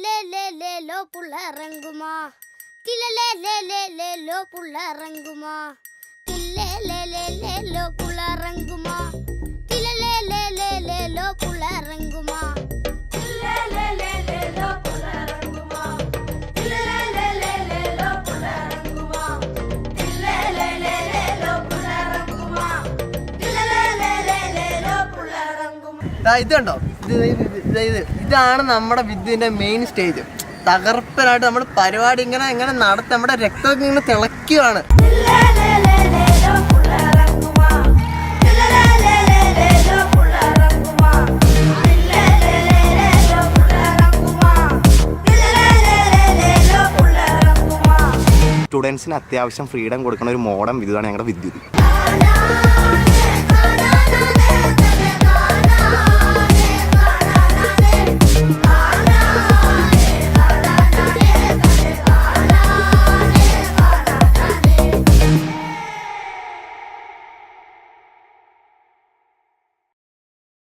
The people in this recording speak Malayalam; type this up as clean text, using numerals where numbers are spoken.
തിലലേലേലേലോ പുള്ളറങ്ങുമാ തിലലേലേലേലേലോ പുള്ളറങ്ങുമാ തിലലേലേലേലോ പുള്ളറങ്ങുമാ തിലലേലേലേലോ പുള്ളറങ്ങുമാ തിലലേലേലേലോ പുള്ളറങ്ങുമാ തിലലേലേലേലോ പുള്ളറങ്ങുമാ തിലലേലേലേലോ പുള്ളറങ്ങുമാ തിലലേലേലേലോ പുള്ളറങ്ങുമാ. ഇതുണ്ടോ, ഇതാണ് നമ്മുടെ വിദ്യുവിന്റെ മെയിൻ സ്റ്റേജ്. തകർപ്പനായിട്ട് നമ്മൾ പരിപാടി ഇങ്ങനെ നടത്തി നമ്മുടെ രക്തമൊക്കെ ഇങ്ങനെ തിളയ്ക്കുകയാണ്. സ്റ്റുഡൻസിന് അത്യാവശ്യം ഫ്രീഡം കൊടുക്കുന്ന ഒരു മോഡേൺ വിദ്യുതാണ് ഞങ്ങളുടെ വിദ്യുത്.